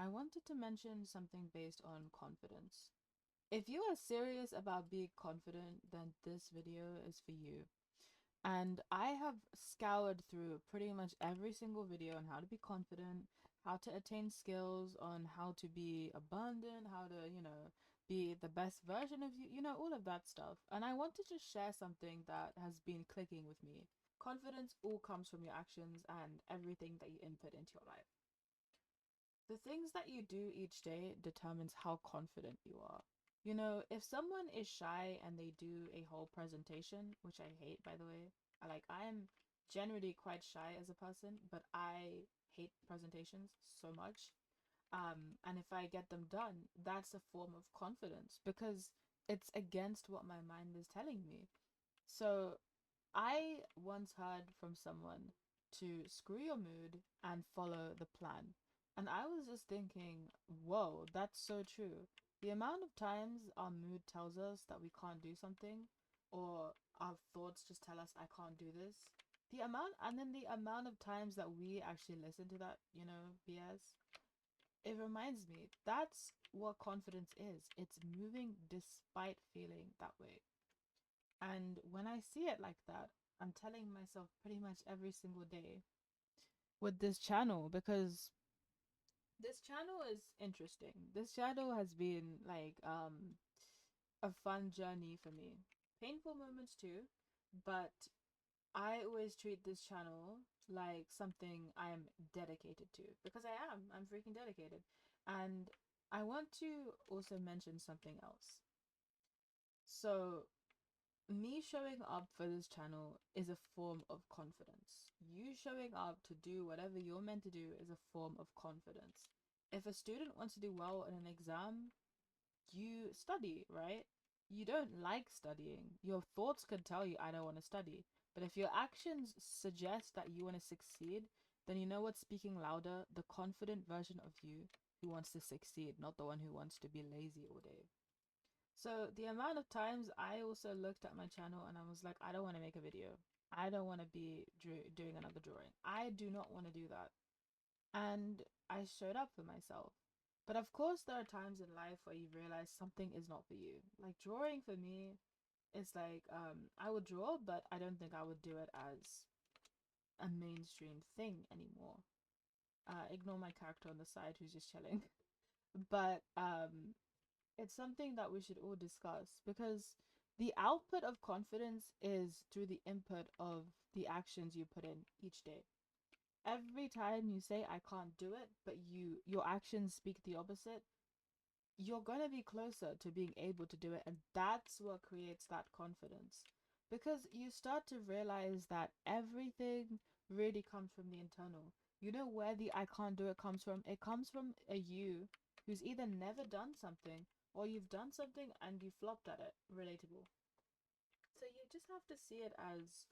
I wanted to mention something based on confidence. If you are serious about being confident, then this video is for you. And I have scoured through pretty much every single video on how to be confident, how to attain skills, on how to be abundant, how to, be the best version of you, all of that stuff. And I want to just share something that has been clicking with me. Confidence all comes from your actions and everything that you input into your life. The things that you do each day determines how confident you are. If someone is shy and they do a whole presentation, which I hate, by the way, I am generally quite shy as a person, but I hate presentations so much. And if I get them done, that's a form of confidence because it's against what my mind is telling me. So I once heard from someone to screw your mood and follow the plan. And I was just thinking, whoa, that's so true. The amount of times our mood tells us that we can't do something, or our thoughts just tell us, I can't do this. And then the amount of times that we actually listen to that, BS, it reminds me that's what confidence is. It's moving despite feeling that way. And when I see it like that, I'm telling myself pretty much every single day with this channel because this channel is interesting. This channel has been a fun journey for me. Painful moments too, but I always treat this channel like something I am dedicated to because I am. I'm freaking dedicated. And I want to also mention something else. So, me showing up for this channel is a form of confidence. You showing up to do whatever you're meant to do is a form of confidence. If a student wants to do well in an exam, you study, right? You don't like studying. Your thoughts could tell you, I don't want to study. But if your actions suggest that you want to succeed, then you know what's speaking louder? The confident version of you who wants to succeed, not the one who wants to be lazy all day. So the amount of times I also looked at my channel and I was like, I don't want to make a video. I don't want to be doing another drawing. I do not want to do that. And I showed up for myself. But of course, there are times in life where you realize something is not for you. Like drawing for me, it's I would draw, but I don't think I would do it as a mainstream thing anymore. Ignore my character on the side who's just chilling. But it's something that we should all discuss because the output of confidence is through the input of the actions you put in each day. Every time you say I can't do it, but your actions speak the opposite, you're going to be closer to being able to do it, and that's what creates that confidence. Because you start to realize that everything really comes from the internal. You know where the I can't do it comes from? It comes from a you who's either never done something or you've done something and you flopped at it. Relatable. So you just have to see it as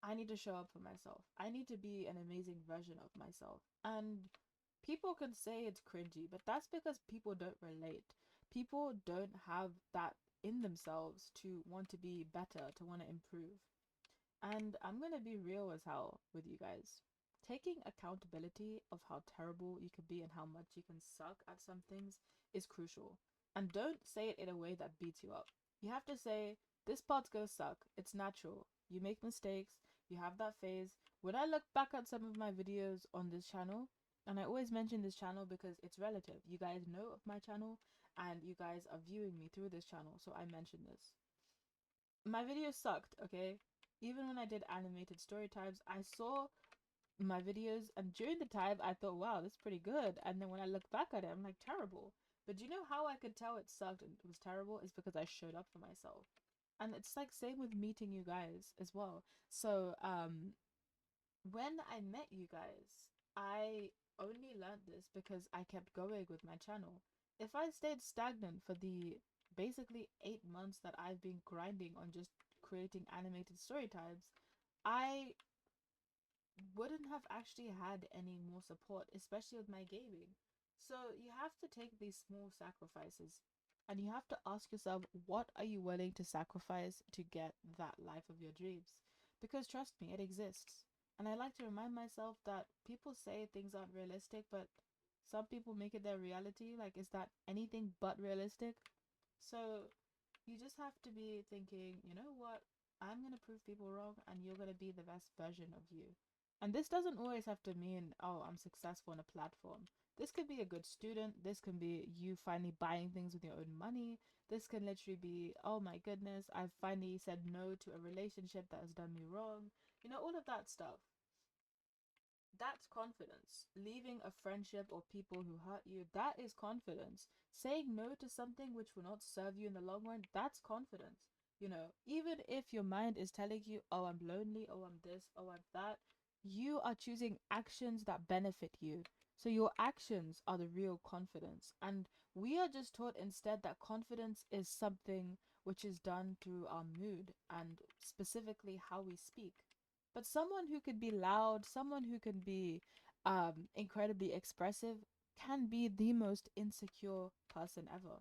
I need to show up for myself. I need to be an amazing version of myself. And people can say it's cringy, but that's because people don't relate. People don't have that in themselves to want to be better, to want to improve. And I'm going to be real as hell with you guys. Taking accountability of how terrible you can be and how much you can suck at some things is crucial. And don't say it in a way that beats you up. You have to say, this part's gonna suck. It's natural. You make mistakes. You have that phase. When I look back at some of my videos on this channel, and I always mention this channel because it's relative. You guys know of my channel and you guys are viewing me through this channel, so I mention this. My videos sucked, okay? Even when I did animated story times, I saw my videos and during the time I thought, wow, that's pretty good. And then when I look back at it, I'm like, terrible. But do you know how I could tell it sucked and it was terrible? Is because I showed up for myself. And it's like same with meeting you guys as well. So when I met you guys, I only learned this because I kept going with my channel. If I stayed stagnant for the basically 8 months that I've been grinding on just creating animated story times, I wouldn't have actually had any more support, especially with my gaming. So you have to take these small sacrifices and you have to ask yourself, what are you willing to sacrifice to get that life of your dreams? Because trust me, it exists. And I like to remind myself that people say things aren't realistic, but Some people make it their reality. Like, is that anything but realistic? So you just have to be thinking, you know what? I'm going to prove people wrong and you're going to be the best version of you. And this doesn't always have to mean, oh, I'm successful on a platform. This could be a good student. This can be you finally buying things with your own money. This can literally be, oh my goodness, I've finally said no to a relationship that has done me wrong. You know, all of that stuff. That's confidence. Leaving a friendship or people who hurt you, that is confidence. Saying no to something which will not serve you in the long run, that's confidence. You know, even if your mind is telling you, oh, I'm lonely, oh, I'm this, oh, I'm that, you are choosing actions that benefit you. So your actions are the real confidence. And we are just taught instead that confidence is something which is done through our mood and specifically how we speak. But someone who could be loud, someone who can be incredibly expressive, can be the most insecure person ever.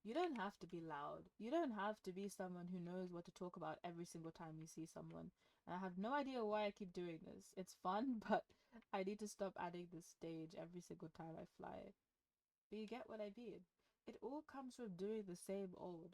You don't have to be loud. You don't have to be someone who knows what to talk about every single time you see someone. And I have no idea why I keep doing this. It's fun, but I need to stop adding this stage every single time I fly. But you get what I mean. It all comes from doing the same old.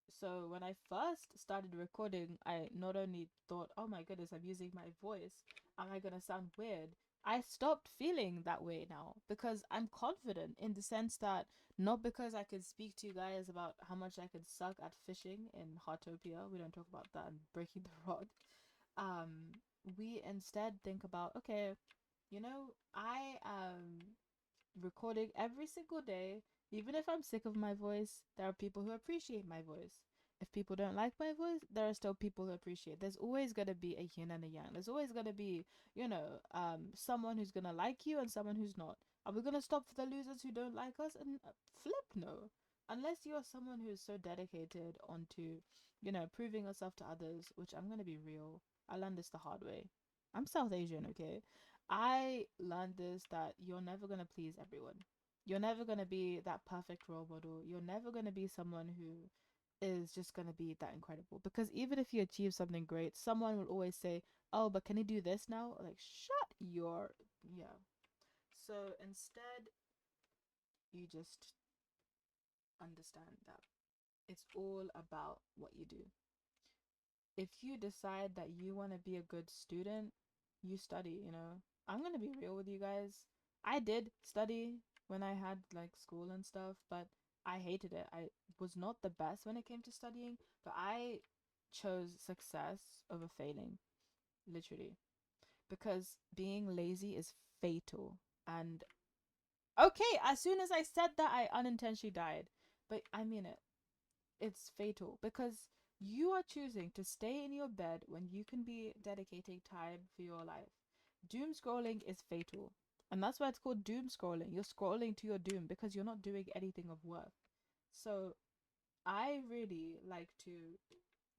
So when I first started recording, I not only thought, oh my goodness, I'm using my voice. Am I gonna sound weird? I stopped feeling that way now because I'm confident in the sense that not because I can speak to you guys about how much I can suck at fishing in Heartopia. We don't talk about that and breaking the rod. We instead think about, okay, you know, I am recording every single day. Even if I'm sick of my voice, there are people who appreciate my voice. If people don't like my voice, there are still people who appreciate. There's always gonna be a yin and a yang. There's always gonna be, someone who's gonna like you and someone who's not. Are we gonna stop for the losers who don't like us? And flip no. Unless you are someone who is so dedicated onto, proving yourself to others, which I'm gonna be real. I learned this the hard way. I'm South Asian, okay? I learned this that you're never going to please everyone. You're never going to be that perfect role model. You're never going to be someone who is just going to be that incredible. Because even if you achieve something great, someone will always say, oh, but can you do this now? Like, shut your. Yeah. So instead, you just understand that it's all about what you do. If you decide that you want to be a good student, you study. I'm going to be real with you guys. I did study when I had like school and stuff, but I hated it. I was not the best when it came to studying, but I chose success over failing, literally, because being lazy is fatal. And okay, as soon as I said that, I unintentionally died. But I mean it. It's fatal because you are choosing to stay in your bed when you can be dedicating time for your life. Doom scrolling is fatal. And that's why it's called doom scrolling. You're scrolling to your doom because you're not doing anything of worth. So I really like to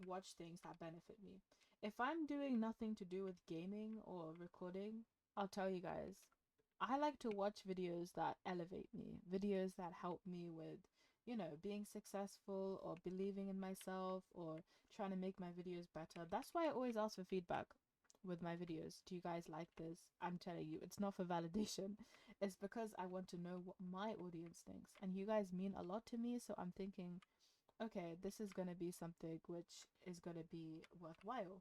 watch things that benefit me. If I'm doing nothing to do with gaming or recording, I'll tell you guys. I like to watch videos that elevate me, videos that help me with, being successful or believing in myself or trying to make my videos better. That's why I always ask for feedback with my videos. Do you guys like this? I'm telling you, it's not for validation. It's because I want to know what my audience thinks. And you guys mean a lot to me, so I'm thinking, okay, this is going to be something which is going to be worthwhile.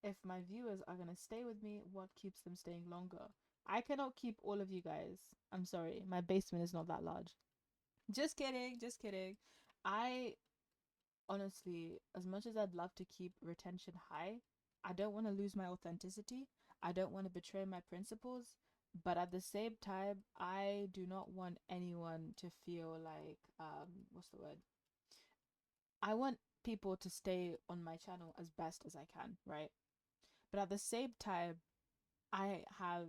If my viewers are going to stay with me, what keeps them staying longer? I cannot keep all of you guys. I'm sorry, my basement is not that large. Just kidding, just kidding. I honestly, as much as I'd love to keep retention high, I don't want to lose my authenticity. I don't want to betray my principles. But at the same time, I do not want anyone to feel like, what's the word? I want people to stay on my channel as best as I can, right? But at the same time, I have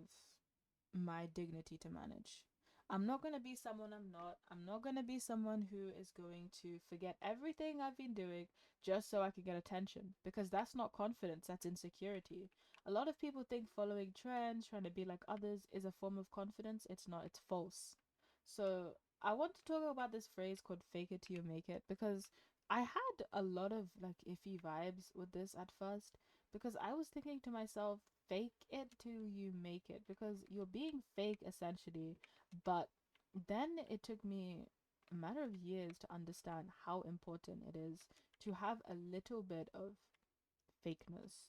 my dignity to manage. I'm not going to be someone I'm not. I'm not going to be someone who is going to forget everything I've been doing just so I can get attention because that's not confidence, that's insecurity. A lot of people think following trends, trying to be like others is a form of confidence. It's not, it's false. So, I want to talk about this phrase called fake it till you make it because I had a lot of like iffy vibes with this at first because I was thinking to myself, fake it till you make it because you're being fake essentially But then it took me a matter of years to understand how important it is to have a little bit of fakeness.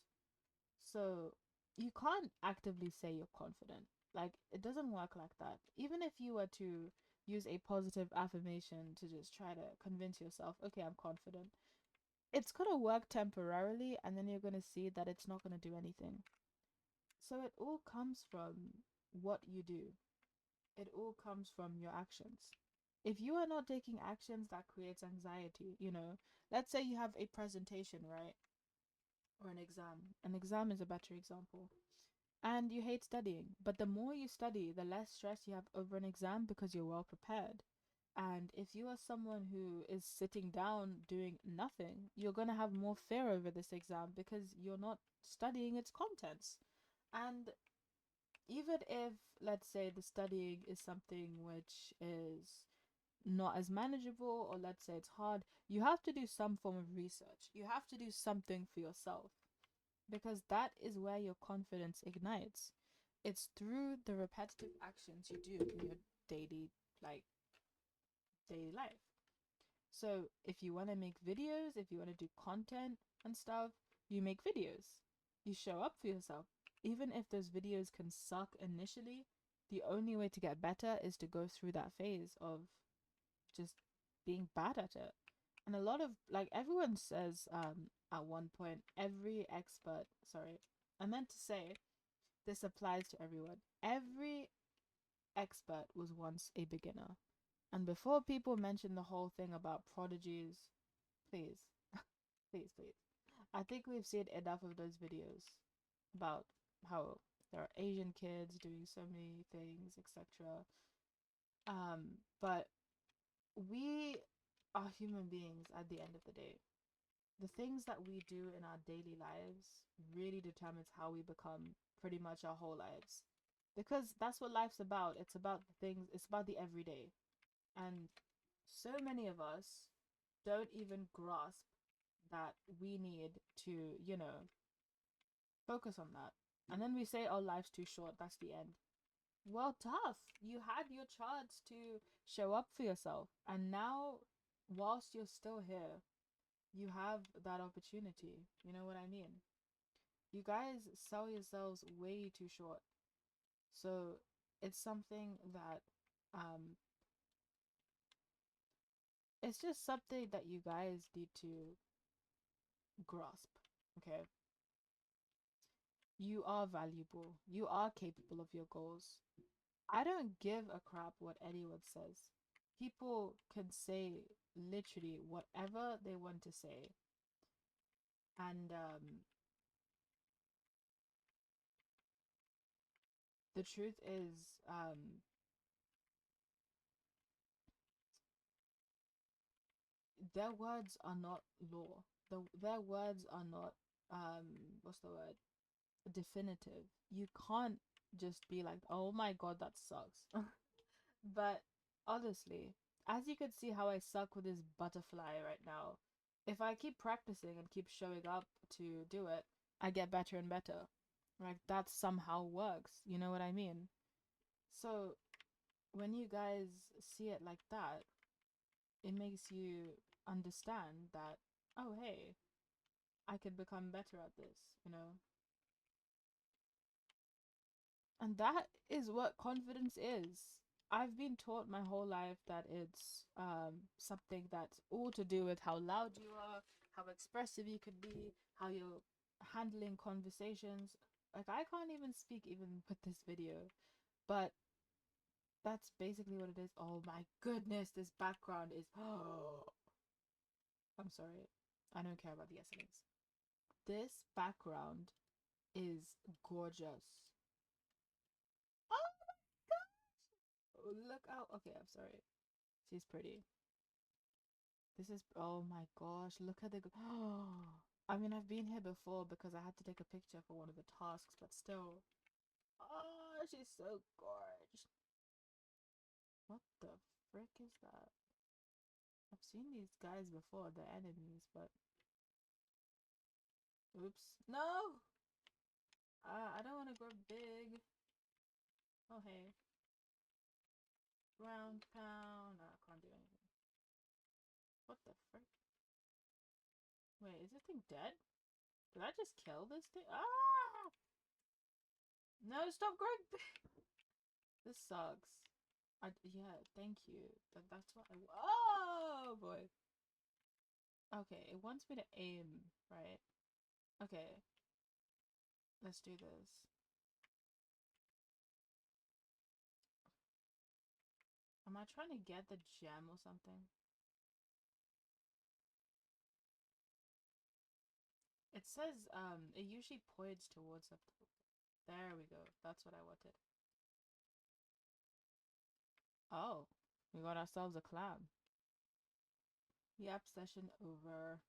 So you can't actively say you're confident. Like, it doesn't work like that. Even if you were to use a positive affirmation to just try to convince yourself, okay, I'm confident, it's gonna work temporarily and then you're gonna see that it's not gonna do anything. So it all comes from what you do, it all comes from your actions. If you are not taking actions, that creates anxiety. Let's say you have a presentation, right? Or an exam. An exam is a better example. And you hate studying. But the more you study, the less stress you have over an exam because you're well prepared. And if you are someone who is sitting down doing nothing, you're going to have more fear over this exam because you're not studying its contents. And even if, let's say, the studying is something which is not as manageable, or let's say it's hard, you have to do some form of research. You have to do something for yourself because that is where your confidence ignites. It's through the repetitive actions you do in your daily, like, daily life. So if you want to make videos, if you want to do content and stuff, you make videos. You show up for yourself. Even if those videos can suck initially, the only way to get better is to go through that phase of just being bad at it. And a lot of, like, everyone says at one point, every expert, sorry, I meant to say this applies to everyone. Every expert was once a beginner. And before people mention the whole thing about prodigies, please, please, please. I think we've seen enough of those videos about how there are Asian kids doing so many things, etc. But we are human beings at the end of the day. The things that we do in our daily lives really determines how we become pretty much our whole lives. Because that's what life's about. It's about the things, it's about the everyday. And so many of us don't even grasp that we need to, focus on that. And then we say, oh, life's too short, that's the end. Well, tough. You had your chance to show up for yourself. And now, whilst you're still here, you have that opportunity. You know what I mean? You guys sell yourselves way too short. So it's something that, um, it's just something that you guys need to grasp. Okay? You are valuable. You are capable of your goals. I don't give a crap what anyone says. People can say literally whatever they want to say. And the truth is, their words are not law. Their words are not, what's the word? Definitive. You can't just be like, oh my god, that sucks. But honestly, as you can see how I suck with this butterfly right now, if I keep practicing and keep showing up to do it, I get better and better. Like, that somehow works. You know what I mean? So when you guys see it like that, it makes you understand that, oh, hey, I could become better at this, you know? And that is what confidence is. I've been taught my whole life that it's something that's all to do with how loud you are, how expressive you could be, how you're handling conversations. Like, I can't even speak even with this video, but that's basically what it is. Oh my goodness, this background is oh, I'm sorry. I don't care about the SLAs. This background is gorgeous. Oh my gosh! Look out. Okay, I'm sorry. She's pretty. This is, oh my gosh, look at the, oh, I mean, I've been here before because I had to take a picture for one of the tasks, but still. Oh, she's so gorgeous. What the frick is that? I've seen these guys before, they're enemies, but oops. No! I don't want to grow big. Oh, hey. pound. I can't do anything. What the frick? Wait, is this thing dead? Did I just kill this thing? Ah! No, stop growing. This sucks. Yeah, thank you. That's what I. Oh boy. Okay, it wants me to aim, right? Okay, let's do this. Am I trying to get the gem or something? It says, it usually points towards the... There we go. That's what I wanted. Oh, we got ourselves a collab. Yep, session over.